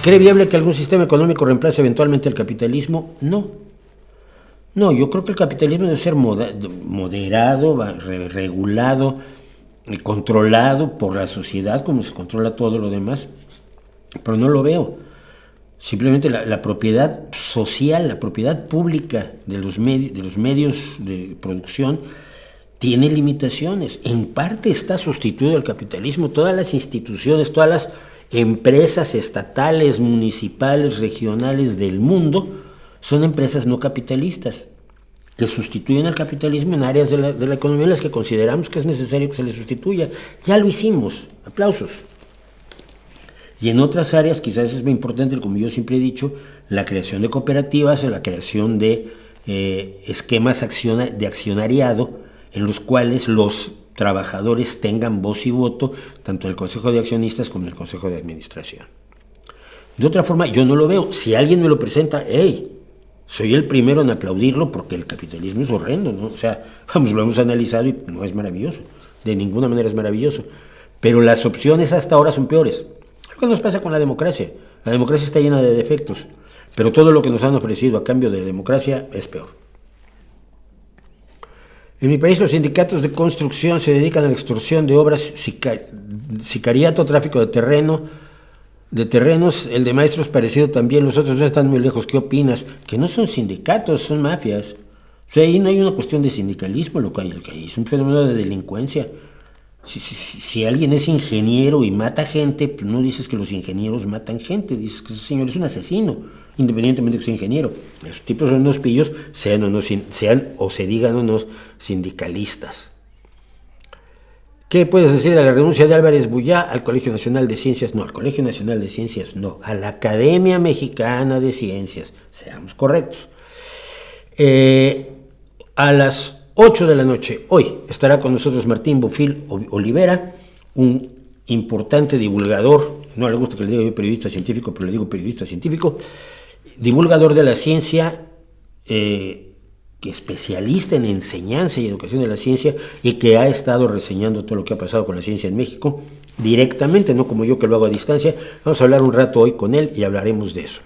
¿Cree viable que algún sistema económico reemplace eventualmente el capitalismo? No. No, yo creo que el capitalismo debe ser moderado, regulado, controlado por la sociedad, como se controla todo lo demás, pero no lo veo. Simplemente la propiedad social, la propiedad pública de los medios de producción tiene limitaciones. En parte está sustituido el capitalismo. Todas las instituciones, todas las empresas estatales, municipales, regionales del mundo son empresas no capitalistas que sustituyen al capitalismo en áreas de la economía en las que consideramos que es necesario que se le sustituya. Ya lo hicimos. Aplausos. Y en otras áreas, quizás es muy importante, como yo siempre he dicho, la creación de cooperativas, la creación de esquemas de accionariado en los cuales los trabajadores tengan voz y voto, tanto en el Consejo de Accionistas como en el Consejo de Administración. De otra forma, yo no lo veo. Si alguien me lo presenta, ¡hey! Soy el primero en aplaudirlo porque el capitalismo es horrendo, ¿no? O sea, vamos, lo hemos analizado y no es maravilloso. De ninguna manera es maravilloso. Pero las opciones hasta ahora son peores. ¿Qué nos pasa con la democracia? La democracia está llena de defectos, pero todo lo que nos han ofrecido a cambio de democracia es peor. En mi país los sindicatos de construcción se dedican a la extorsión de obras, sicariato, tráfico de terrenos, el de maestros parecido también, los otros no están muy lejos. ¿Qué opinas? Que no son sindicatos, son mafias. O sea, ahí no hay una cuestión de sindicalismo, lo que hay es un fenómeno de delincuencia. Si alguien es ingeniero y mata gente, pues no dices que los ingenieros matan gente, dices que ese señor es un asesino, independientemente de que sea ingeniero. Esos tipos son unos pillos, sean o se digan unos sindicalistas. ¿Qué puedes decir de la renuncia de Álvarez Bullá al Colegio Nacional de Ciencias? No, al Colegio Nacional de Ciencias no, a la Academia Mexicana de Ciencias, seamos correctos. A las 8 de la noche, hoy, estará con nosotros Martín Bofill Olivera, un importante divulgador, no le gusta que le diga yo periodista científico, pero le digo periodista científico, divulgador de la ciencia, que especialista en enseñanza y educación de la ciencia y que ha estado reseñando todo lo que ha pasado con la ciencia en México directamente, no como yo que lo hago a distancia. Vamos a hablar un rato hoy con él y hablaremos de eso.